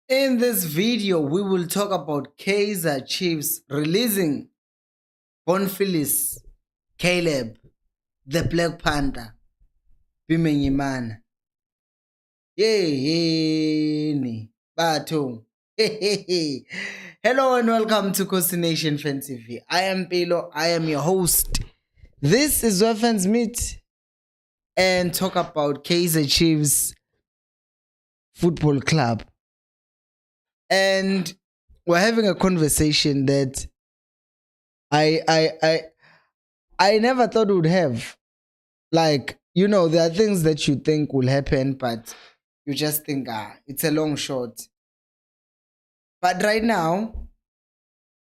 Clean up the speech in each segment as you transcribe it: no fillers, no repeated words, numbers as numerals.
In this video, we will talk about KAIZER Chiefs releasing Bonfilis, Caleb, the Black Panther, Bimenyimana. Yay, Bato. Hello and welcome to Khosi Nation Fan TV. I am Pilo, I am your host. This is where fans meet and talk about KAIZER Chiefs Football Club. And we're having a conversation that I never thought would have. Like, there are things that you think will happen, but you just think, it's a long shot. But right now,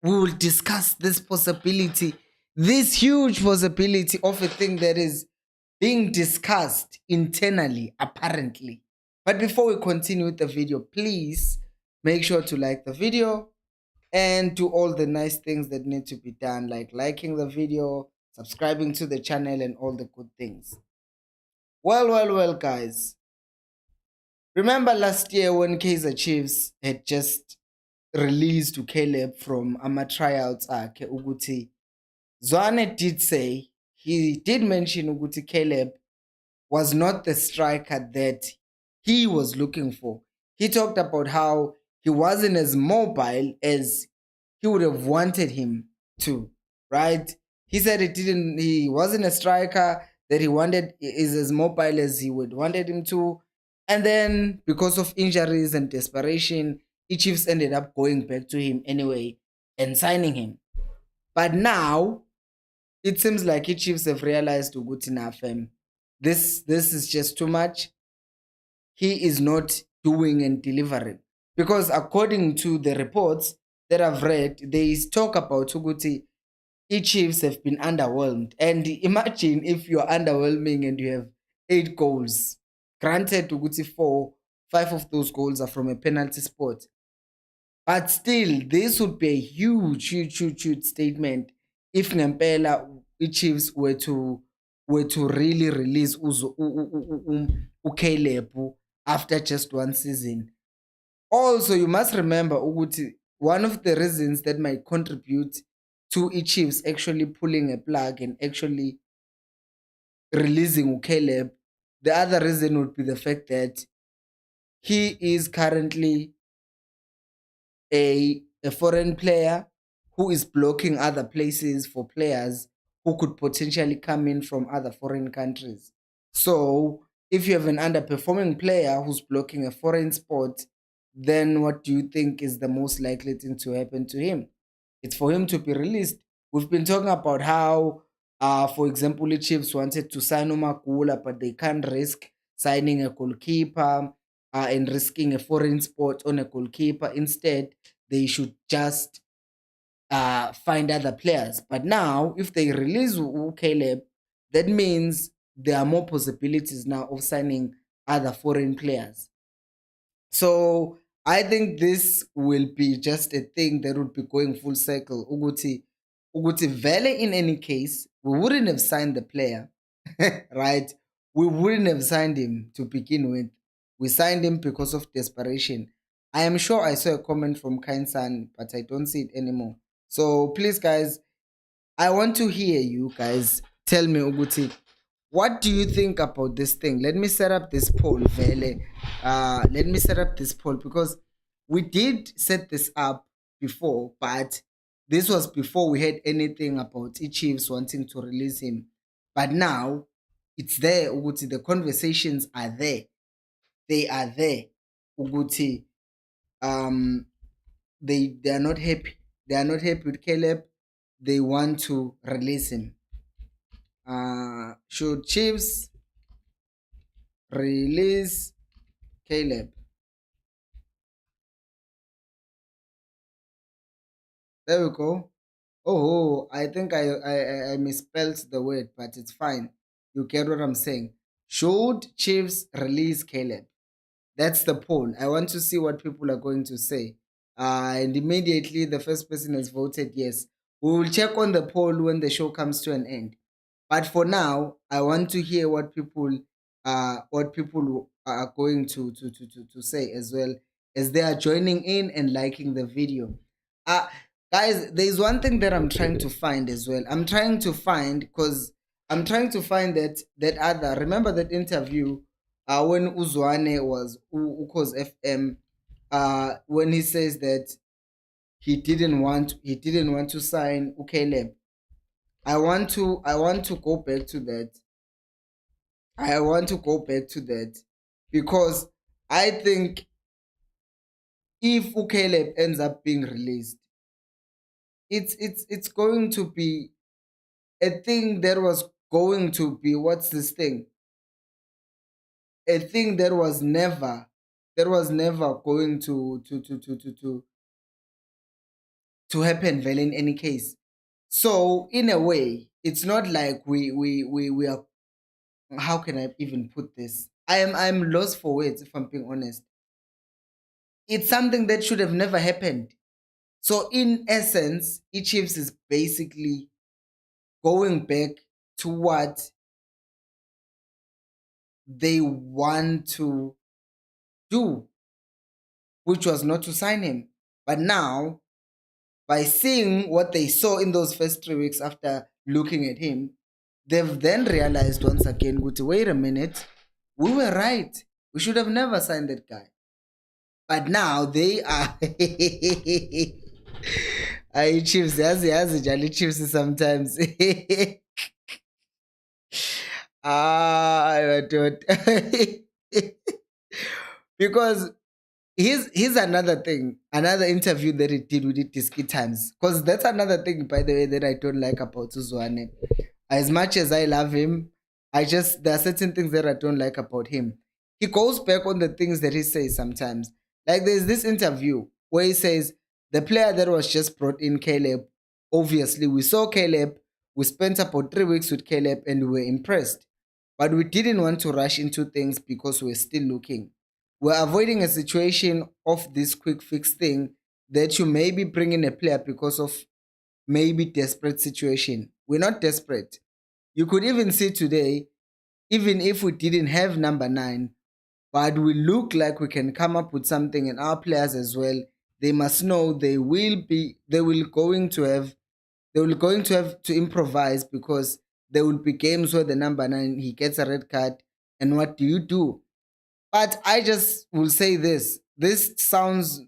we will discuss this possibility, this huge possibility of a thing that is being discussed internally, apparently. But before we continue with the video, please make sure to like the video and do all the nice things that need to be done, like liking the video, subscribing to the channel, and all the good things. Well, guys. Remember last year when KAIZER Chiefs had just released Caleb from Ama tryouts Uguti. Zwane did say, he did mention Uguti Caleb was not the striker that he was looking for. He talked about how he wasn't as mobile as he would have wanted him to, right? He said he wasn't a striker that he wanted, is as mobile as he would wanted him to. And then because of injuries and desperation, the Chiefs ended up going back to him anyway and signing him. But now it seems like the Chiefs have realized Uguti Nafem. This is just too much. He is not doing and delivering. Because according to the reports that I've read, there is talk about Uguti, Chiefs have been underwhelmed. And imagine if you're underwhelming and you have 8 goals. Granted, Uguti 5 of those goals are from a penalty spot. But still, this would be a huge statement if Ngempela Chiefs were to really release Caleb after just one season. Also, you must remember Uguti, one of the reasons that might contribute to Chiefs actually pulling a plug and actually releasing Caleb, the other reason would be the fact that he is currently a foreign player who is blocking other places for players who could potentially come in from other foreign countries. So, if you have an underperforming player who's blocking a foreign spot, then what do you think is the most likely thing to happen to him? It's for him to be released. We've been talking about how, for example, the Chiefs wanted to sign Umakula, but they can't risk signing a goalkeeper and risking a foreign spot on a goalkeeper. Instead, they should just find other players. But now, if they release Caleb, that means there are more possibilities now of signing other foreign players. So I think this will be just a thing that would be going full circle. Uguti Vele, in any case, we wouldn't have signed the player, right? We wouldn't have signed him to begin with. We signed him because of desperation. I am sure I saw a comment from Kainsan, but I don't see it anymore. So please, guys, I want to hear you guys tell me, Uguti, what do you think about this thing? Let me set up this poll, Vele. Let me set up this poll because we did set this up before, but this was before we had anything about Chiefs wanting to release him. But now it's there, Uguti. The conversations are there. They are there, Uguti. They are not happy. They are not happy with Caleb. They want to release him. Should Chiefs release Caleb? There we go. Oh, I think I misspelled the word, but it's fine. You get what I'm saying. Should Chiefs release Caleb? That's the poll. I want to see what people are going to say. And immediately the first person has voted yes. We will check on the poll when the show comes to an end. But for now, I want to hear what people are going to say as well as they are joining in and liking the video. Uh, Guys, there's one thing that I'm trying to find as well. I'm trying to find that other. Remember that interview when Uzwane was Ukos FM, when he says that he didn't want to sign Ukeleb. I want to go back to that. I want to go back to that because I think if Ukeleb ends up being released, it's going to be a thing that was going to be, what's this thing? A thing that was never going to happen well in any case. So in a way, it's not like we are, how can I even put this? I'm lost for words, if I'm being honest. It's something that should have never happened. So in essence, eChiefs is basically going back to what they want to do, which was not to sign him. But now, by seeing what they saw in those first 3 weeks after looking at him, they've then realized once again, wait a minute, we were right. We should have never signed that guy. But now they are I Chiefs, yazi Jolly Chiefs sometimes. I don't because here's another thing, another interview that he did with it Disky Times. Because that's another thing, by the way, that I don't like about Uzwane. As much as I love him, there are certain things that I don't like about him. He goes back on the things that he says sometimes. Like there's this interview where he says the player that was just brought in, Caleb, obviously we saw Caleb, we spent about 3 weeks with Caleb and we were impressed. But we didn't want to rush into things because we're still looking. We're avoiding a situation of this quick fix thing that you maybe bring in a player because of maybe desperate situation. We're not desperate. You could even see today, even if we didn't have number 9, but we look like we can come up with something, and our players as well, they must know they will going to have to improvise because there will be games where the number 9 he gets a red card, and what do you do? But I just will say this. This sounds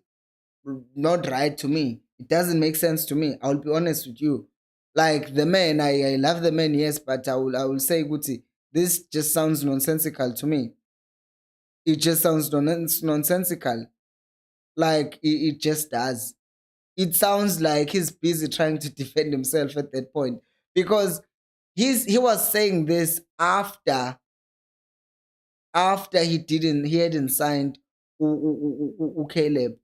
not right to me. It doesn't make sense to me. I'll be honest with you. Like the man, I love the man, yes, but I will say, Guti, this just sounds nonsensical to me. It just sounds nonsensical. Like it just does. It sounds like he's busy trying to defend himself at that point because he was saying this after he hadn't signed Caleb,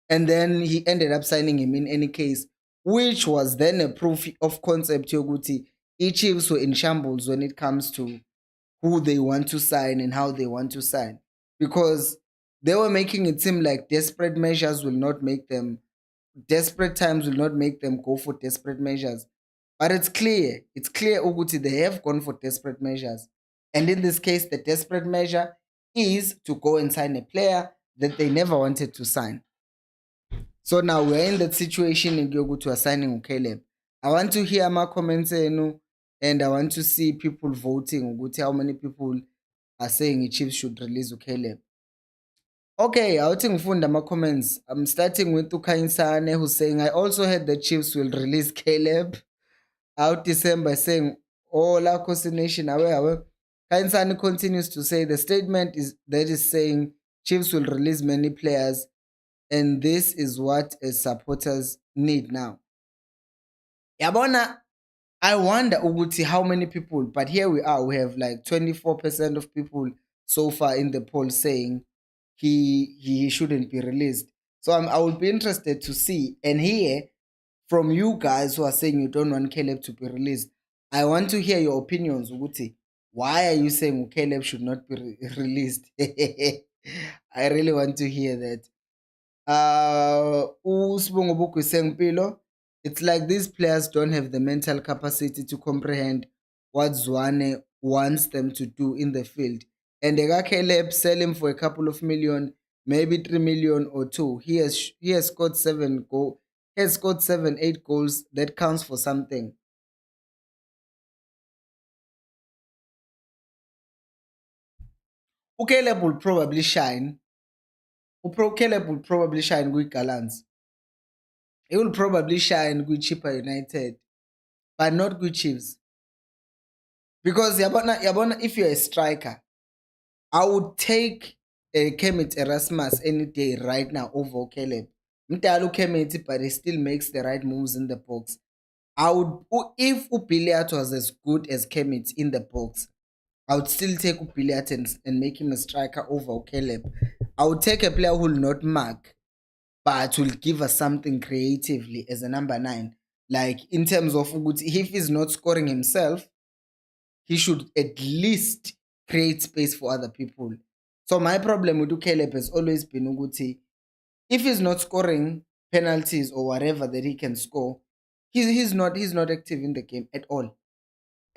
and then he ended up signing him in any case, which was then a proof of concept yoguti eChiefs were in shambles when it comes to who they want to sign and how they want to sign, because they were making it seem like desperate times will not make them go for desperate measures. But it's clear Uguti, they have gone for desperate measures. And in this case, the desperate measure is to go and sign a player that they never wanted to sign. So now we're in that situation in Gyogu are signing Caleb. I want to hear my comments and I want to see people voting. How many people are saying the Chiefs should release Caleb? Okay, I'll take my comments. I'm starting with Tukainsane, who's saying, I also heard the Chiefs will release Caleb out December, saying, oh, La Khosi Nation, aware. Kainsane continues to say the statement is saying Chiefs will release many players, and this is what as supporters need now. Yabona, I wonder Uguti how many people, but here we are, we have like 24% of people so far in the poll saying he shouldn't be released. So I would be interested to see and hear from you guys who are saying you don't want Caleb to be released. I want to hear your opinions, Uguti. Why are you saying Caleb should not be released? I really want to hear that. Usibongobuku Sengpilo, it's like these players don't have the mental capacity to comprehend what Zwane wants them to do in the field. And Caleb sell him for a couple of million maybe 3 million or two. He has scored 7 goal. He has scored 7, 8 goals. That counts for something. Caleb will probably shine. Caleb will probably shine with Galans. He will probably shine with Chipper United, but not with Chiefs. Because yabona, if you're a striker, I would take Kemet Erasmus any day right now over Caleb. Mtalu Kemet, but he still makes the right moves in the box. I would, if Upiliat was as good as Kemet in the box, I would still take Upiliat and make him a striker over Caleb. I would take a player who will not mark, but will give us something creatively as a number 9. Like in terms of if he's not scoring himself, he should at least create space for other people. So my problem with Caleb has always been Uguti. If he's not scoring penalties or whatever that he can score, he's not active in the game at all.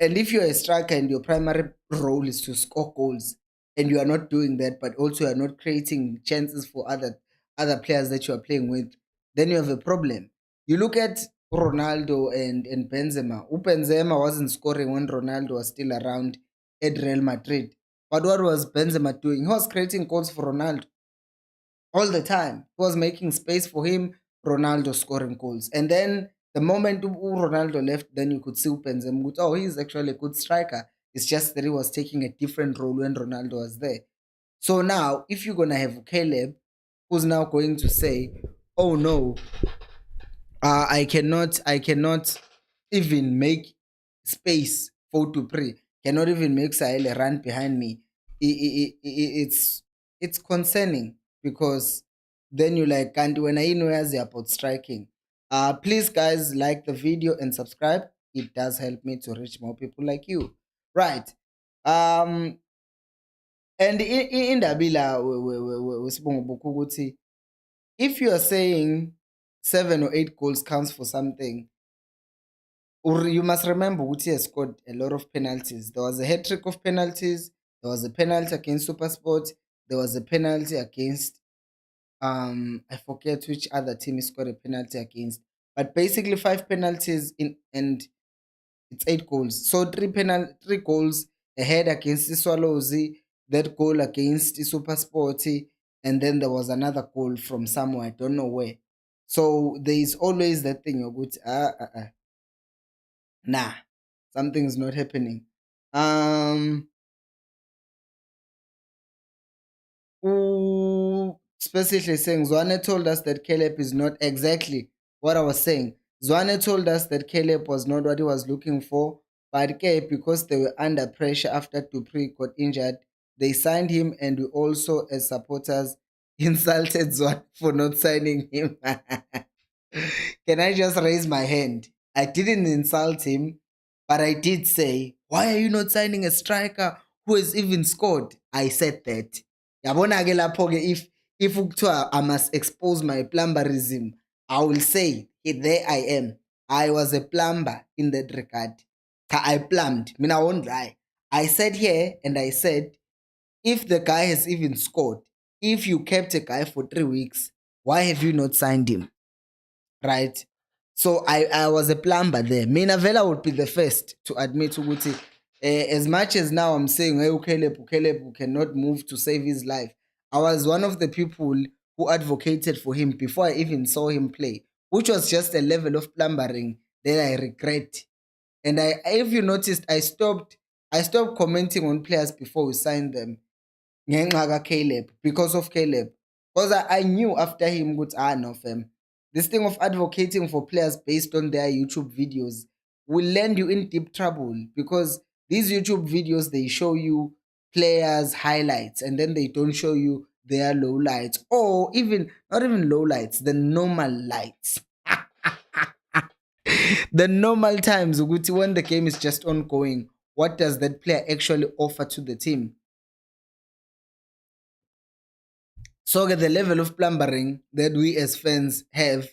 And if you're a striker and your primary role is to score goals, and you are not doing that, but also you are not creating chances for other players that you are playing with, then you have a problem. You look at Ronaldo and Benzema. Benzema wasn't scoring when Ronaldo was still around at Real Madrid. But what was Benzema doing? He was creating goals for Ronaldo all the time. He was making space for him, Ronaldo scoring goals. And then the moment Ronaldo left, then you could see Benzema. Oh, he's actually a good striker. It's just that he was taking a different role when Ronaldo was there. So now, if you're going to have Caleb, who's now going to say, oh no, I cannot even make space for to pray. Cannot even make Sahel run behind me. It's concerning because then you like can't when I know as about striking. Please guys like the video and subscribe. It does help me to reach more people like you. Right. And in Dabila if you are saying 7 or 8 goals counts for something, you must remember Uti has scored a lot of penalties. There was a hat trick of penalties. There was a penalty against Supersport. There was a penalty against I forget which other team he scored a penalty against. But basically 5 penalties in and it's 8 goals. So 3 goals, a head against the Swallows, that goal against the Supersport, and then there was another goal from somewhere, I don't know where. So there is always that thing you're good. Nah, something's not happening. Specifically saying Zwane told us that Caleb is not exactly what I was saying. Zwane told us that Caleb was not what he was looking for, but because they were under pressure after Dupree got injured, they signed him, and we also, as supporters, insulted Zwane for not signing him. Can I just raise my hand? I didn't insult him, but I did say, why are you not signing a striker who has even scored? I said that. Yabona ke lapho ke if ukuthiwa I must expose my plumberism, I will say, there I am. I was a plumber in that regard. I plumbed. I mean, I won't lie. I said here and I said, if the guy has even scored, if you kept a guy for 3 weeks, why have you not signed him? Right? So I was a plumber there. Mina Vela would be the first to admit Uguti. As much as now I'm saying, hey, Caleb cannot move to save his life. I was one of the people who advocated for him before I even saw him play, which was just a level of plumbering that I regret. And if you noticed, I stopped commenting on players before we signed them. Caleb, because of Caleb. Because I knew after him, good, no, fam. This thing of advocating for players based on their YouTube videos will land you in deep trouble because these YouTube videos, they show you players' highlights and then they don't show you their low lights or even, not even low lights, the normal lights. The normal times, when the game is just ongoing, what does that player actually offer to the team? So the level of plumbering that we as fans have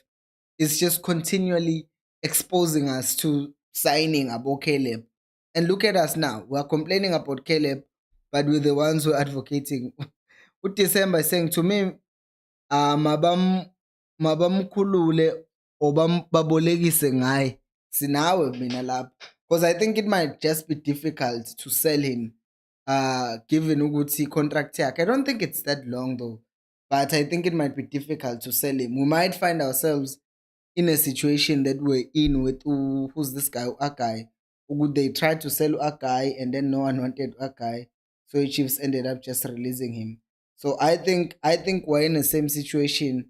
is just continually exposing us to signing about Caleb. And look at us now. We're complaining about Caleb, but we're the ones who are advocating. With December saying to me, mabam mabamkhulule or babolekise ngaye, sinawe mina lapha, because I think it might just be difficult to sell him, given ukuthi contract yakhe, I don't think it's that long though, but I think it might be difficult to sell him. We might find ourselves in a situation that we're in with who's this guy, Akai. Would they tried to sell Akai and then no one wanted Akai, so Chiefs ended up just releasing him. So I think we're in the same situation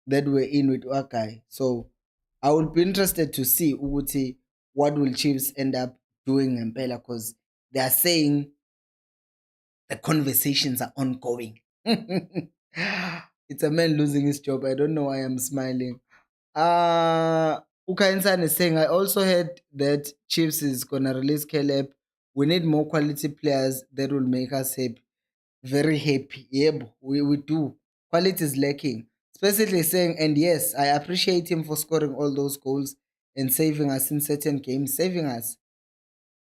that we're in with Akai. So I would be interested to see Uguti what will Chiefs end up doing in Pella, because they are saying the conversations are ongoing. It's a man losing his job. I don't know why I'm smiling. Ukainsan is saying, I also heard that Chiefs is gonna release Caleb. We need more quality players that will make us happy. Very happy. Yep, we do. Quality is lacking. Especially saying, and yes, I appreciate him for scoring all those goals and saving us in certain games. Saving us.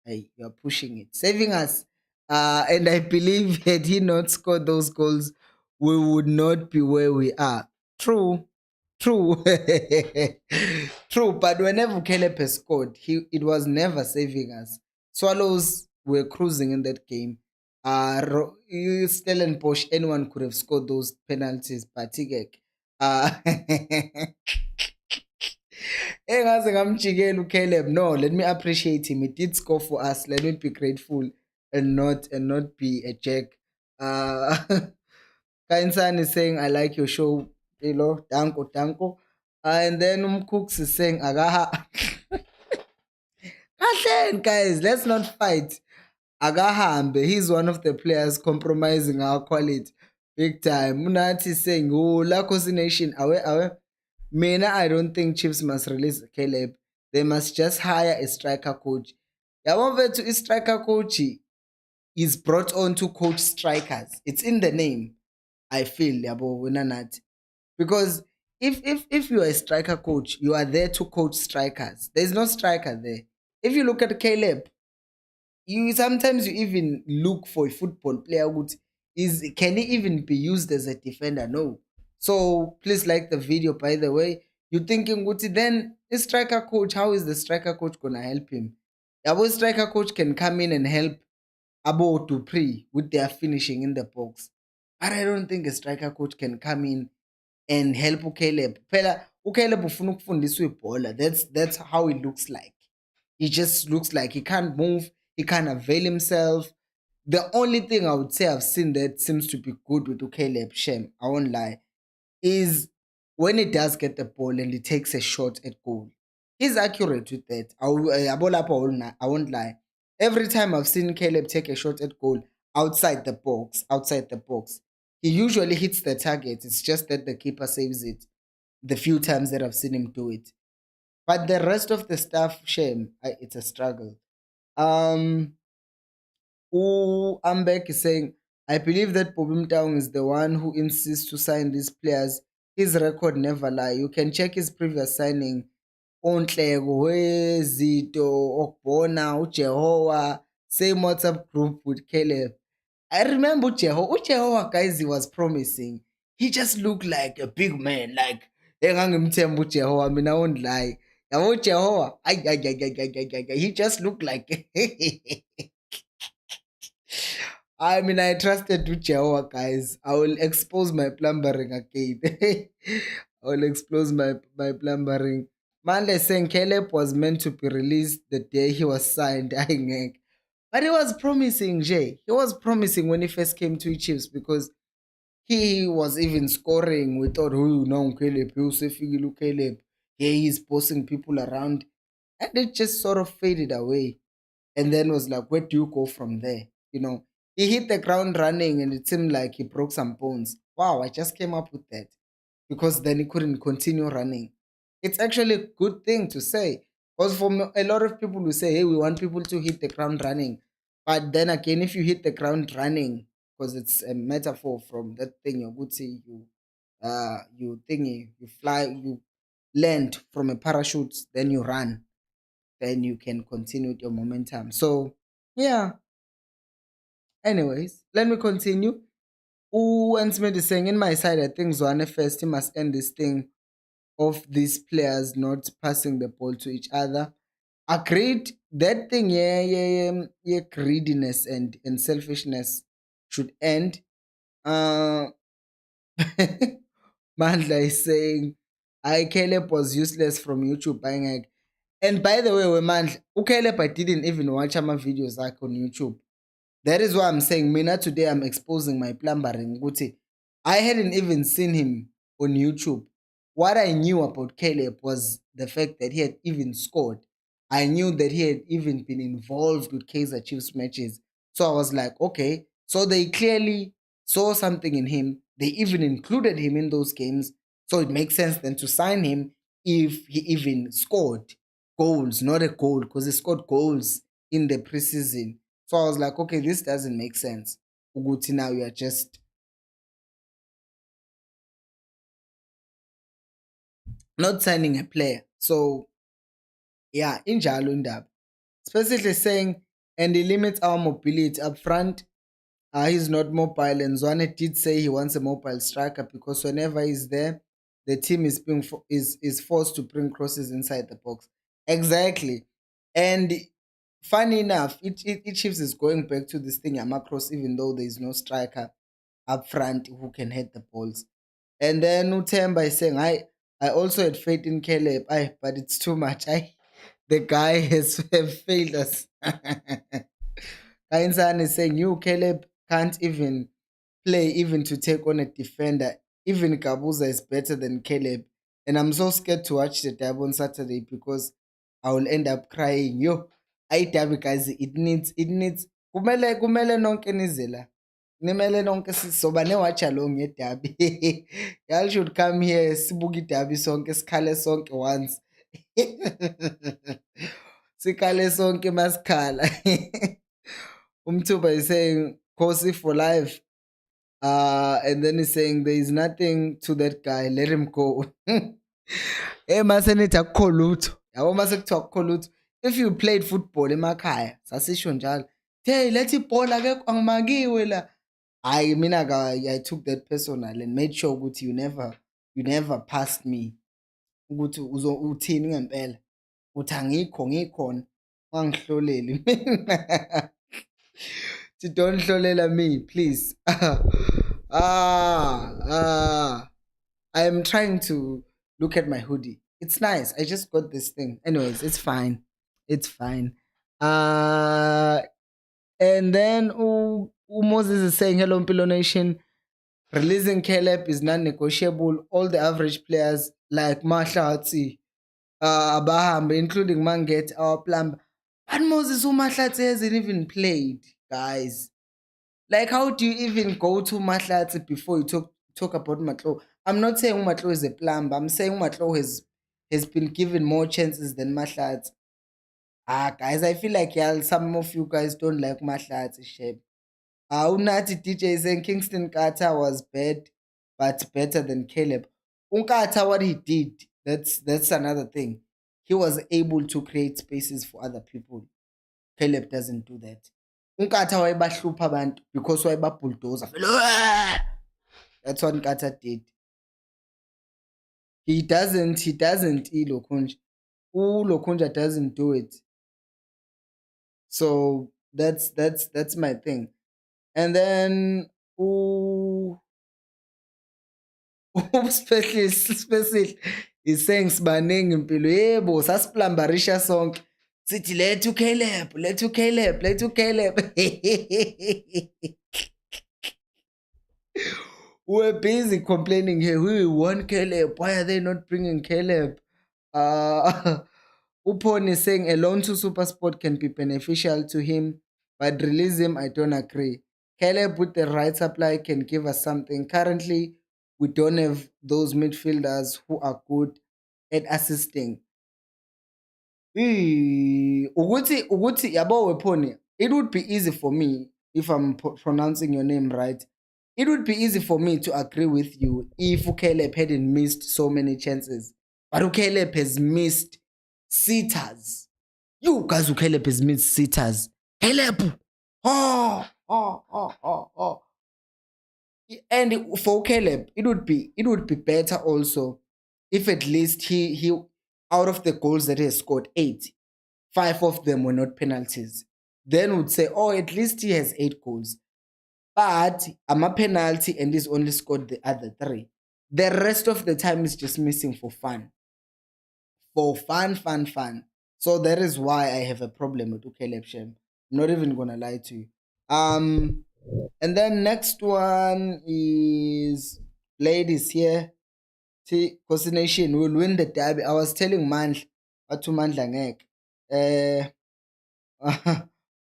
Hey, you're pushing it. Saving us. And I believe had he not scored those goals, we would not be where we are. True. True. True. But whenever Caleb has scored, it was never saving us. Swallows were cruising in that game. Stellenbosch, anyone could have scored those penalties, but Tigek. Engaze ngamjikela uCaleb. No, let me appreciate him. He did score for us. Let me be grateful and not be a jerk. Uh Kainsan is saying, I like your show, Danko, Danko. And then Cooks is saying, Agaha. Kahleni, guys, let's not fight. Agahambe, he's one of the players compromising our quality big time. Munati is saying, oh, La Khosi Nation, awe. Mina, I don't think Chiefs must release Caleb. They must just hire a striker coach. Yabona to striker coach is brought on to coach strikers. It's in the name, I feel, yabo wena nathi. Because if you are a striker coach, you are there to coach strikers. There's no striker there. If you look at Caleb, you sometimes you even look for a football player who is can he even be used as a defender? No. So please like the video, by the way. You're thinking, Guti, then the striker coach, how is the striker coach gonna help him? Our striker coach can come in and help Abo to pre with their finishing in the box. But I don't think a striker coach can come in and help uCaleb. Phela uCaleb ufuna ukufundiswa ibhola. That's how it looks like. He just looks like he can't move, he can't avail himself. The only thing I would say I've seen that seems to be good with uCaleb Shem, I won't lie, is when he does get the ball and he takes a shot at goal. He's accurate with that. I won't lie. Every time I've seen Caleb take a shot at goal outside the box, he usually hits the target. It's just that the keeper saves it the few times that I've seen him do it. But the rest of the stuff, shame, it's a struggle. Um, Ambek is saying, I believe that Bobim Town is the one who insists to sign these players. His record never lie. You can check his previous signing. Ontlego, Zito, Okbona, Ujehoa, same WhatsApp group with Caleb. I remember Ujehoa, guys, he was promising. He just looked like a big man, like engangimthemba uJehova, mina I won't lie. Yabo uJehova, he just looked like I mean, I trusted to Jehovah, guys. I will expose my plumbering again. I will expose my plumbering. Mande saying Caleb was meant to be released the day he was signed. But he was promising, Jay. He was promising when he first came to Chiefs because he was even scoring. We thought, oh, no, Caleb, look Caleb. Yeah, he's bossing people around. And it just sort of faded away and then was like, where do you go from there? He hit the ground running and it seemed like he broke some bones. Wow, I just came up with that because then he couldn't continue running. It's actually a good thing to say because for a lot of people who say, hey, we want people to hit the ground running. But then again, if you hit the ground running, because it's a metaphor from that thing, you would say you fly, you land from a parachute, then you run, then you can continue with your momentum. So, yeah. Anyways, let me continue. Smith is saying, in my side, I think Zwane first, he must end this thing of these players not passing the ball to each other. Agreed. That thing, yeah, greediness and selfishness should end. Uh, Mandla is saying, I Caleb was useless from YouTube buying egg. And by the way, Mandla, Caleb, I didn't even watch my videos like on YouTube. That is why I'm saying, Mina, today I'm exposing my plumbering. Guti. I hadn't even seen him on YouTube. What I knew about Caleb was the fact that he had even scored. I knew that he had even been involved with KAIZER Chiefs matches. So I was like, okay, so they clearly saw something in him. They even included him in those games. So it makes sense then to sign him if he even scored goals, not a goal, because he scored goals in the preseason. So I was like, okay, this doesn't make sense. Uguti, now you are just not signing a player. So yeah, injalo indaba. Specifically saying, and he limits our mobility up front. He's not mobile, and Zwane did say he wants a mobile striker because whenever he's there, the team is being is forced to bring crosses inside the box. Exactly, and funny enough, it Chiefs is going back to this thing Cross, even though there is no striker up front who can hit the balls. And then Utemba is saying, I also had faith in Caleb, but it's too much. The guy has failed us. Kainsan is saying, you, Caleb, can't even play even to take on a defender. Even Kabuza is better than Caleb. And I'm so scared to watch the derby on Saturday because I will end up crying. Yo, I derby guys, it needs kumele nonke nizela. Nimele nonke sizoba ne-watch along ngedabi. Y'all should come here sibuke idabi sonke sikhale sonke once. Sikhale sonke masikhala. Umtuba is saying Khosi for life. And then he's saying there is nothing to that guy, let him go. Masenithi akukho lutho. Yabo masekuthiwa akukho lutho. If you played football emakhaya, sasisho njalo. Hey, let's ibhola ke angimakiwe la. I took that personal and made sure ukuthi you never passed me. Ukuthi uthini ngempela. Uthi angikho ngikhona. Ungangihloleli mina. Don't hlolela me, please. I am trying to look at my hoodie. It's nice. I just got this thing. Anyways, it's fine. It's fine. And then Moses is saying, hello, Mpilo Nation. Releasing Caleb is non-negotiable. All the average players like Mahlatsi, Abahambe, including Manget, our plumber. But Moses Mahlatsi hasn't even played, guys. Like, how do you even go to Mahlatsi before you talk about Matlo? I'm not saying Matlo is a plumber. I'm saying Matlo has been given more chances than Mahlatsi. Guys, I feel like some of you guys don't like Mahlatsi shape. Unati DJ is saying Kingston Carter was bad, but better than Caleb. Unkata, what he did, that's another thing. He was able to create spaces for other people. Caleb doesn't do that. Unkata wayebahlupha abantu because wayebabulldozer. That's what Nkata did. He doesn't Lokunja. Lokunja doesn't do it. So that's my thing. And then special is saying sibaningi impilo yebo sasiplambarisha sonke sithi lethu Caleb. We're busy complaining here. We want Caleb. Why are they not bringing Caleb? Upon is saying a loan to Supersport can be beneficial to him, but release him, I don't agree. Caleb with the right supply can give us something. Currently, we don't have those midfielders who are good at assisting. Uguti yabo weponi. It would be easy for me if I'm pronouncing your name right. It would be easy for me to agree with you if Caleb hadn't missed so many chances. But Caleb has missed sitters. You guys, Caleb has missed sitters. Caleb! Oh. And for Caleb, it would be better also if at least he out of the goals that he has scored 8, 5 of them were not penalties. Then would say, oh, at least he has 8 goals. But I'm a penalty and he's only scored the other 3. The rest of the time is just missing for fun. For fun, fun, fun. So that is why I have a problem with Caleb Shem. I'm not even gonna lie to you. And then next one is ladies here. See, Khosi Nation will win the derby. I was telling Mandla, to Mandla ngeke.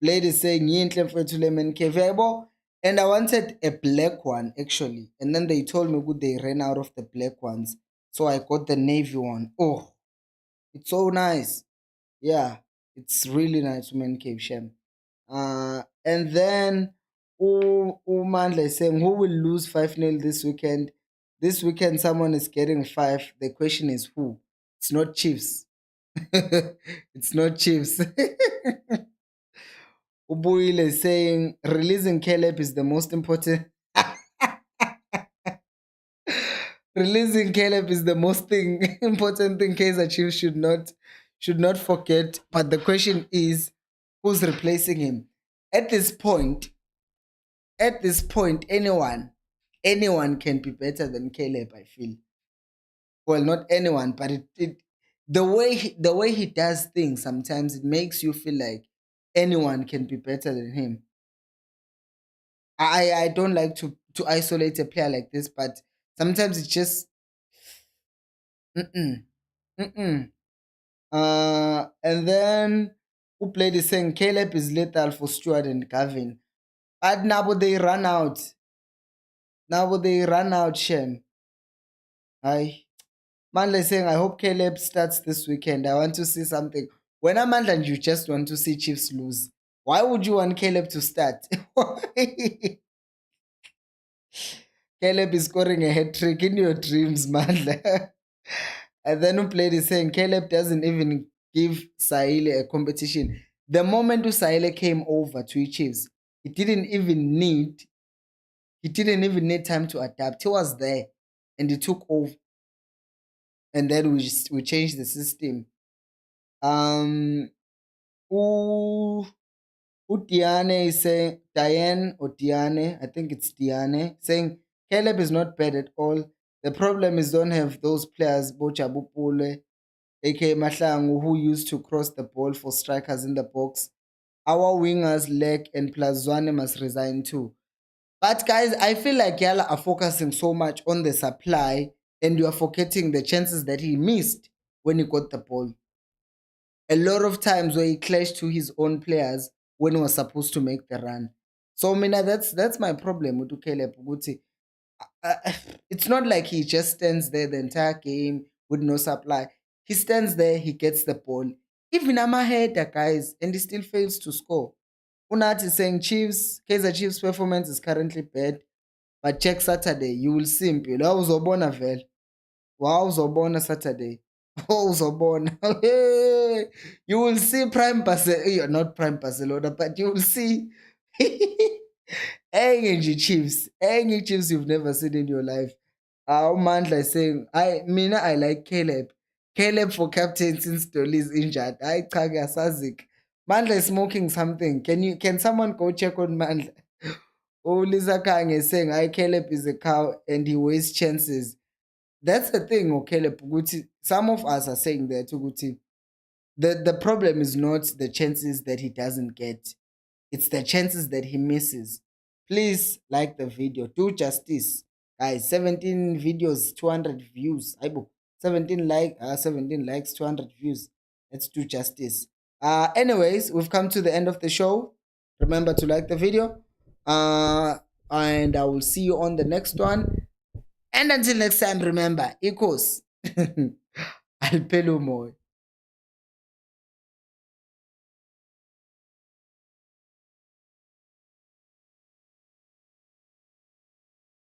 Ladies saying yinhle mfethu le Mancave yabo. And I wanted a black one actually. And then they told me good they ran out of the black ones. So I got the navy one. Oh, it's so nice. Yeah, it's really nice women cave Shem. And then Mandla is saying who will lose 5-0 this weekend? This weekend someone is getting 5. The question is who? It's not Chiefs. It's not Chiefs. Ubuyile is saying releasing Caleb is the most important. Releasing Caleb is the most important thing KAIZER Chiefs should not forget. But the question is, who's replacing him? At this point, anyone can be better than Caleb. I feel. Well, not anyone, but the way he does things sometimes it makes you feel like anyone can be better than him. I don't like to isolate a player like this, but sometimes it's just mm-mm, mm-mm. And then who played is saying Caleb is lethal for Stuart and Gavin. But now they run out. Now they run out, Shem. I Mandla is saying I hope Caleb starts this weekend. I want to see something. When I'm Mandla and you just want to see Chiefs lose, why would you want Caleb to start? Caleb is scoring a hat trick in your dreams, Mandla. And then who played is saying Caleb doesn't even give Sahile a competition. The moment Sahile came over to Chiefs, he didn't even need time to adapt. He was there and he took over. And then we changed the system. Who Diane is saying Diane or Diane, I think it's Diane, saying Caleb is not bad at all. The problem is don't have those players, Bocha Bupule, aka Mahlangu, who used to cross the ball for strikers in the box. Our wingers lack and plus Zwane must resign too. But guys, I feel like Yala are focusing so much on the supply and you are forgetting the chances that he missed when he got the ball. A lot of times where he clashed to his own players when he was supposed to make the run. So Mina, that's my problem with Caleb Guti. It's not like he just stands there the entire game with no supply. He stands there, he gets the ball. Even I'm a header, guys, and he still fails to score. Unat is saying KAIZER Chiefs performance is currently bad, but check Saturday, you will see Mpilo. Awuzobona vele. Wawuzobona Saturday. Awuzobona. You will see Prime Barcelona, not Prime Barcelona, but you will see Engie Chiefs you've never seen in your life. Mandla is saying, I like Caleb. Caleb for captain since Dolly is injured. I Chaga Sazik. Mandla is smoking something. Can someone go check on Mandla? Oh, Lisa Kang is saying, Caleb is a cow and he wastes chances. That's the thing, Caleb. Some of us are saying that Guti. The problem is not the chances that he doesn't get. It's the chances that he misses. Please like the video. Do justice. Guys, 17 videos, 200 views. I book 17 likes, 200 views. Let's do justice. Anyways, we've come to the end of the show. Remember to like the video. And I will see you on the next one. And until next time, remember, equals. Alpelumoy.